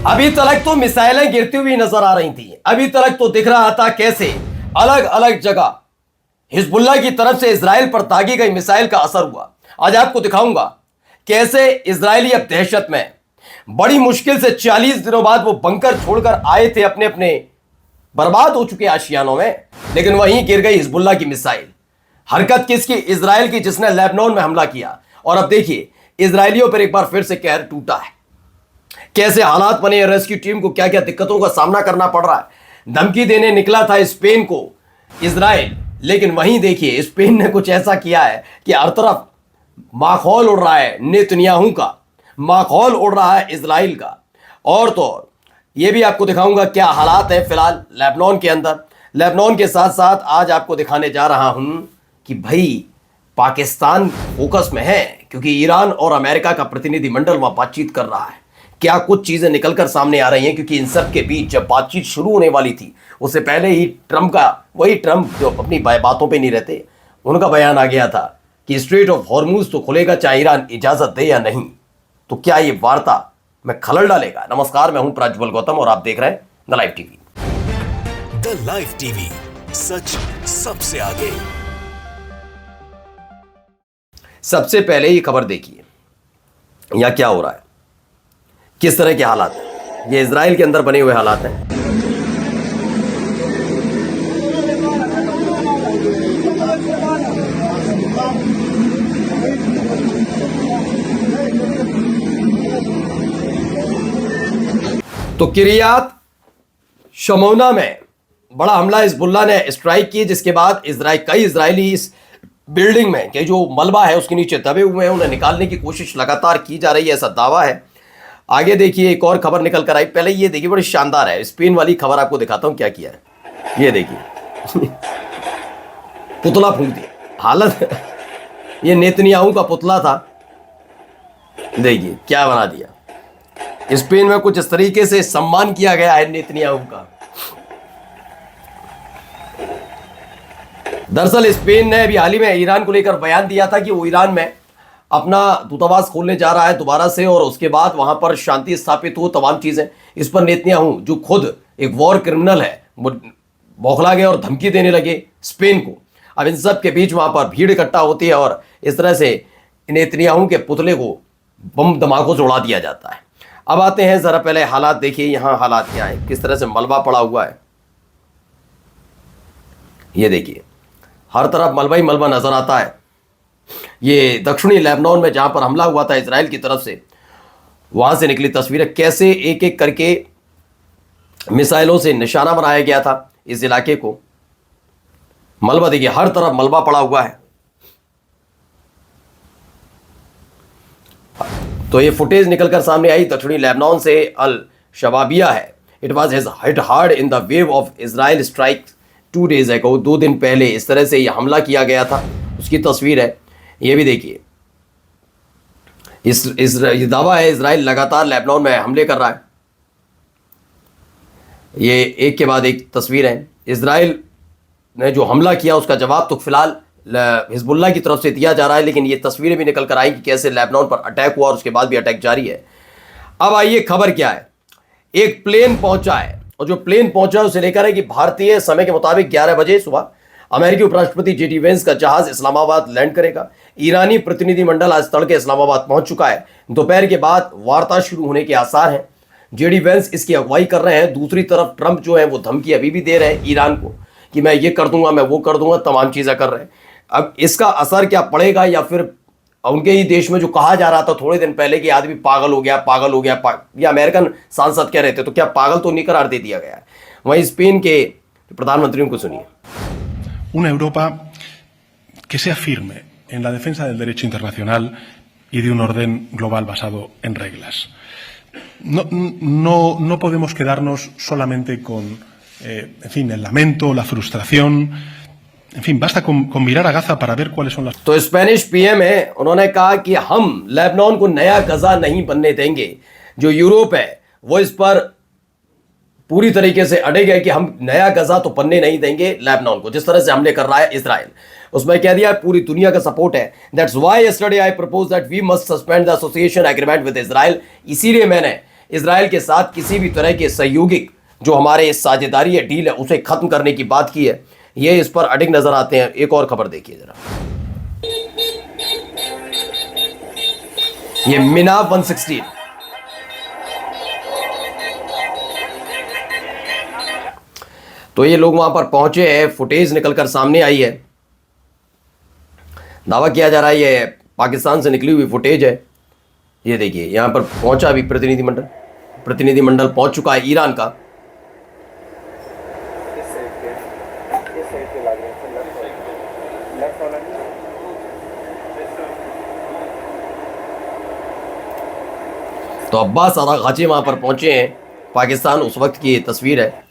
अभी तक तो मिसाइलें गिरती हुई नजर आ रही थी। अभी तक तो दिख रहा था कैसे अलग अलग जगह हिजबुल्लाह की तरफ से इजराइल पर दागी गई मिसाइल का असर हुआ। आज आपको दिखाऊंगा कैसे इजरायली अब दहशत में। बड़ी मुश्किल से 40 दिनों बाद वो बंकर छोड़कर आए थे अपने अपने बर्बाद हो चुके आशियानों में, लेकिन वहीं गिर गई हिजबुल्लाह की मिसाइल। हरकत किसकी? इजराइल की, जिसने लेबनान में हमला किया। और अब देखिए इजरायलियों पर एक बार फिर से कहर टूटा है। कैसे हालात बने, रेस्क्यू टीम को क्या क्या दिक्कतों का सामना करना पड़ रहा है। धमकी देने निकला था स्पेन को इजराइल, लेकिन वहीं देखिए स्पेन ने कुछ ऐसा किया है कि हर तरफ माखौल उड़ रहा है नेतन्याहू का, माखौल उड़ रहा है इजराइल का। और तो और ये भी आपको दिखाऊंगा क्या हालात है फिलहाल लेबनान के अंदर। लेबनान के साथ साथ आज आपको दिखाने जा रहा हूं कि भाई पाकिस्तान फोकस में है, क्योंकि ईरान और अमेरिका का प्रतिनिधिमंडल वहां बातचीत कर रहा है। क्या कुछ चीजें निकलकर सामने आ रही हैं, क्योंकि इन सब के बीच जब बातचीत शुरू होने वाली थी उससे पहले ही ट्रंप जो अपनी बातों पे नहीं रहते, उनका बयान आ गया था कि स्ट्रेट ऑफ हॉर्मूज तो खुलेगा चाहे ईरान इजाजत दे या नहीं। तो क्या ये वार्ता में खलल डालेगा? नमस्कार, मैं हूं प्रज्वल गौतम और आप देख रहे हैं the live TV. The live TV, सच सबसे आगे। सबसे पहले ये खबर देखिए, यहां क्या हो रहा है, किस तरह के हालात हैं। ये इजराइल के अंदर बने हुए हालात हैं। तो किरियात शमौना में बड़ा हमला हिजबुल्लाह ने स्ट्राइक की, जिसके बाद कई इजरायली इस बिल्डिंग में के जो मलबा है उसके नीचे दबे हुए हैं, उन्हें निकालने की कोशिश लगातार की जा रही है, ऐसा दावा है। आगे देखिए एक और खबर निकल कर आई। पहले ये देखिए, बड़ी शानदार है स्पेन वाली खबर, आपको दिखाता हूं क्या किया है। ये देखिए पुतला फूंक दिया। हालत ये नेतन्याहू का पुतला था, देखिए क्या बना दिया। स्पेन में कुछ इस तरीके से सम्मान किया गया है नेतन्याहू का। दरअसल स्पेन ने अभी हाल ही में ईरान को लेकर बयान दिया था कि वो ईरान में अपना दूतावास खोलने जा रहा है दोबारा से, और उसके बाद वहां पर शांति स्थापित हो, तमाम चीजें। इस पर नेतन्याहू जो खुद एक वॉर क्रिमिनल है, वो बौखला गए और धमकी देने लगे स्पेन को। अब इन सब के बीच वहां पर भीड़ इकट्ठा होती है और इस तरह से नेतन्याहू के पुतले को बम धमाकों से उड़ा दिया जाता है। अब आते हैं जरा पहले हालात देखिए, यहां हालात क्या है, किस तरह से मलबा पड़ा हुआ है। ये देखिए हर तरफ मलबा ही मलबा नजर आता है। ये दक्षिणी लेबनान में जहां पर हमला हुआ था इजराइल की तरफ से, वहां से निकली तस्वीरें, कैसे एक एक करके मिसाइलों से निशाना बनाया गया था इस इलाके को। मलबा देखिए, हर तरफ मलबा पड़ा हुआ है। तो ये फुटेज निकलकर सामने आई दक्षिणी लेबनान से, अल शबाबिया है। It was hit hard in the wave of Israel strike 2 days ago। 2 दिन पहले इस तरह से ये हमला किया गया था, उसकी तस्वीर है। ये भी देखिए, ये दावा है इजराइल लगातार लेबनान में हमले कर रहा है। ये एक के बाद एक तस्वीर है। इजराइल ने जो हमला किया उसका जवाब तो फिलहाल हिजबुल्लाह की तरफ से दिया जा रहा है, लेकिन ये तस्वीरें भी निकल कर आई कि कैसे लेबनान पर अटैक हुआ और उसके बाद भी अटैक जारी है। अब आइए खबर क्या है। एक प्लेन पहुंचा है, और जो प्लेन पहुंचा है उसे लेकर है कि भारतीय समय के मुताबिक 11 बजे सुबह अमेरिकी उपराष्ट्रपति जेडी वेंस का जहाज इस्लामाबाद लैंड करेगा। ईरानी प्रतिनिधिमंडल आज तड़के इस्लामाबाद पहुंच चुका है। दोपहर के बाद वार्ता शुरू होने के आसार हैं। जेडी वेंस इसकी अगुवाई कर रहे हैं। दूसरी तरफ ट्रंप जो है वो धमकी अभी भी दे रहे हैं ईरान को कि मैं ये कर दूंगा, मैं वो कर दूंगा, तमाम चीजें कर रहे हैं। अब इसका असर क्या पड़ेगा, या फिर उनके ही देश में जो कहा जा रहा था थोड़े दिन पहले कि आदमी पागल हो गया, पागल हो गया, या अमेरिकन सांसद कह रहे थे, तो क्या पागल तो नहीं करार दे दिया गया है। वहीं स्पेन के प्रधानमंत्रियों को सुनिए। Una Europa que sea firme en la defensa del derecho internacional y de un orden global basado en reglas. No podemos quedarnos solamente con, en fin, el lamento, la frustración. En fin, basta con mirar a Gaza para ver cuáles son las... तो Spanish PM है, उन्होंने कहा कि हम Lebanon को नया गजा नहीं बनने देंगे। जो यूरोप है वो इस पर पूरी तरीके से अड़े गए कि हम नया गजा तो बनने नहीं देंगे लेबनान को, जिस तरह से हमले कर रहा है इजराइल। उसमें कह दिया पूरी दुनिया का सपोर्ट है। That's why yesterday I propose that we must suspend the association agreement with Israel. इसीलिए मैंने इसराइल के साथ किसी भी तरह के सहयोगिक जो हमारे साझेदारी या डील है उसे खत्म करने की बात की है। ये इस पर अडिग नजर आते हैं। एक और खबर देखिए जरा, ये मिनाव 116। तो ये लोग वहां पर पहुंचे हैं, फुटेज निकलकर सामने आई है। दावा किया जा रहा है ये पाकिस्तान से निकली हुई फुटेज है। ये देखिए यहां पर पहुंचा अभी प्रतिनिधिमंडल पहुंच चुका है ईरान का। तो अब्बास अराग़ची वहां पर पहुंचे हैं पाकिस्तान, उस वक्त की ये तस्वीर है।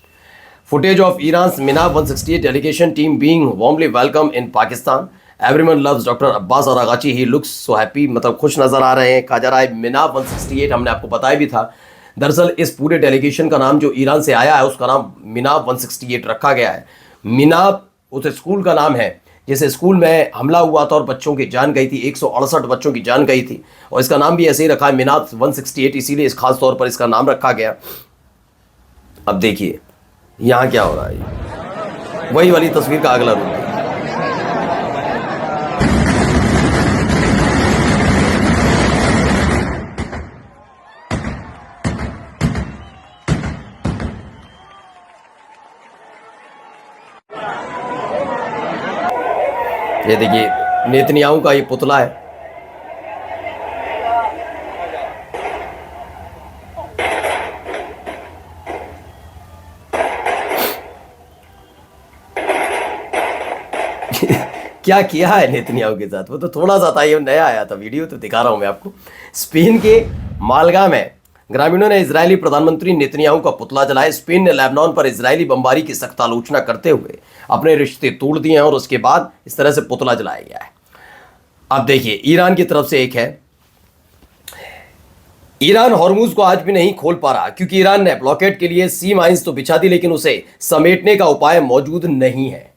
फुटेज ऑफ ईरान्स मिनाव 168 delegation team being warmly welcome in Pakistan. Everyone loves doctor Abbas Araghchi, he looks so happy, मतलब खुश नजर आ रहे हैं। कहा जा रहा है मिनाव 168, हमने आपको बताया भी था। दरअसल इस पूरे डेलीगेशन का नाम जो ईरान से आया है उसका नाम मिनाव 168 रखा गया है। मिनाव उस स्कूल का नाम है जिस स्कूल में हमला हुआ था और बच्चों की जान गई थी, 168 बच्चों की जान गई थी, और इसका नाम भी ऐसे ही रखा है मिनाव 168, इसीलिए इस खास तौर पर इसका नाम रखा गया। अब देखिए यहाँ क्या हो रहा है, वही वाली तस्वीर का अगला रूप है। ये देखिए नेतन्याहू का ये पुतला है। क्या किया है नेतन्याहू के साथ, वो तो थोड़ा सा था, ये नया आया था वीडियो, तो दिखा रहा हूं मैं आपको। स्पेन के मालगा में ग्रामीणों ने इजरायली प्रधानमंत्री नेतन्याहू का पुतला जलाया। स्पेन ने लेबनान पर इजरायली बमबारी की सख्त आलोचना करते हुए अपने रिश्ते तोड़ दिए हैं और उसके बाद इस तरह से पुतला जलाया गया है। अब देखिए ईरान की तरफ से एक है, ईरान हॉर्मुज को आज भी नहीं खोल पा रहा क्योंकि ईरान ने ब्लॉकेड के लिए सी माइंस तो बिछा दी लेकिन उसे समेटने का उपाय मौजूद नहीं है।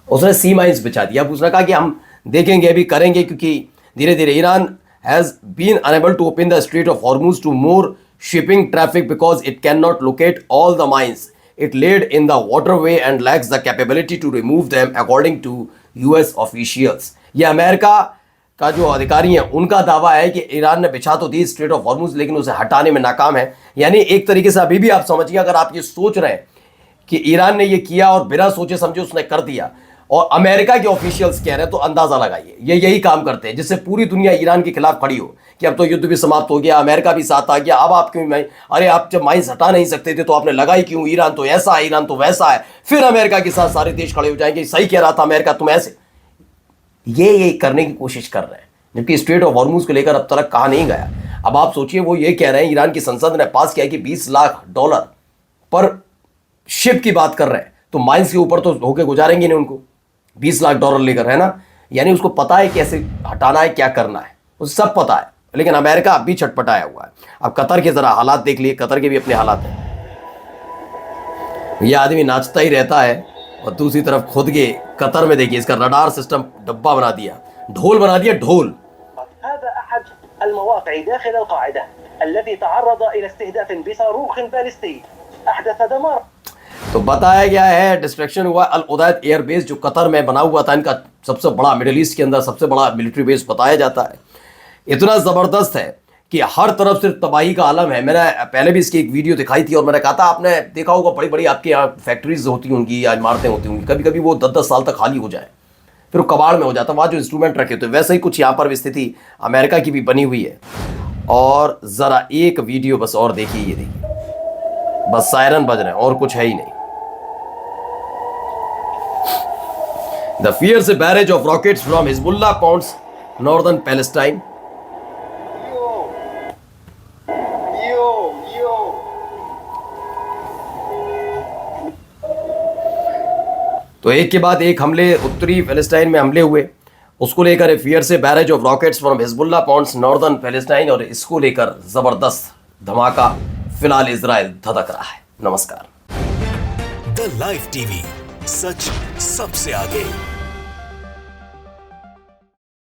उसने सी माइंस बिछा दिया। अब उसने कहा कि हम देखेंगे, अभी करेंगे, क्योंकि धीरे धीरे Iran has been unable to open the Strait of Hormuz to more shipping traffic because it cannot locate all the mines it laid in the waterway and lacks the capability to remove them according to US officials। ये America का जो अधिकारी हैं उनका दावा है कि Iran ने बिछा तो दी स्ट्रेट ऑफ हॉर्मुज लेकिन उसे हटाने में नाकाम है। यानी एक तरीके से अभी भी आप समझिए, अगर आप ये सोच रहे हैं कि ईरान ने ये किया और बिना सोचे समझे उसने कर दिया और अमेरिका के ऑफिशियल्स कह रहे हैं, तो अंदाजा लगाइए ये यही काम करते हैं जिससे पूरी दुनिया ईरान के खिलाफ खड़ी हो कि अब तो युद्ध भी समाप्त हो गया, अमेरिका भी साथ आ गया, अब आप क्यों अरे आप जब माइंस हटा नहीं सकते थे तो आपने लगाई क्यों, ईरान तो ऐसा है, ईरान तो वैसा है, फिर अमेरिका के साथ सारे देश खड़े हो जाएंगे, सही कह रहा था अमेरिका, तुम ऐसे, ये करने की कोशिश कर रहे हैं। जबकि स्ट्रेट ऑफ हॉर्मुज को लेकर अब तक कहा नहीं गया। अब आप सोचिए, वो ये कह रहे हैं, ईरान की संसद ने पास किया कि $20 लाख पर शिप की बात कर रहे हैं, तो माइंस के ऊपर तो होके गुजारेंगे नहीं उनको $20 लाख लेकर, है ना। यानी उसको पता है कैसे हटाना है, क्या करना है, उसे सब पता है। लेकिन अमेरिका अब भी छटपटाया हुआ है। अब कतर के जरा हालात देख लिए, कतर के भी अपने हालात हैं। ये आदमी नाचता ही रहता है और दूसरी तरफ खुद के कतर में देखिए इसका रडार सिस्टम डब्बा बना दिया, ढोल बना दिया, ढोल। तो बताया गया है डिस्ट्रक्शन हुआ अल उदैद एयरबेस जो कतर में बना हुआ था, इनका सबसे बड़ा, मिडिल ईस्ट के अंदर सबसे बड़ा मिलिट्री बेस बताया जाता है। इतना ज़बरदस्त है कि हर तरफ सिर्फ तबाही का आलम है। मैंने पहले भी इसकी एक वीडियो दिखाई थी और मैंने कहा था, आपने देखा होगा बड़ी बड़ी आपके यहाँ फैक्ट्रीज होती होंगी या इमारतें होती होंगी, कभी कभी वो 10-10 साल तक खाली हो जाए, फिर वो कबाड़ में हो जाता है, वहाँ जो इंस्ट्रूमेंट रखे थे। वैसे ही कुछ यहाँ पर भी स्थिति अमेरिका की भी बनी हुई है। और ज़रा एक वीडियो बस और देखिए, ये देखिए, बस सायरन बज रहे हैं और कुछ है ही नहीं। The fierce barrage of rockets from Hezbollah pounds northern Palestine। तो एक के बाद एक हमले उत्तरी पैलेस्टाइन में हमले हुए, उसको लेकर फियर से barrage of rockets from Hezbollah points northern Palestine, और इसको लेकर जबरदस्त धमाका फिलहाल इजराइल धधक रहा है। नमस्कार। द लाइव टीवी, सच सबसे आगे।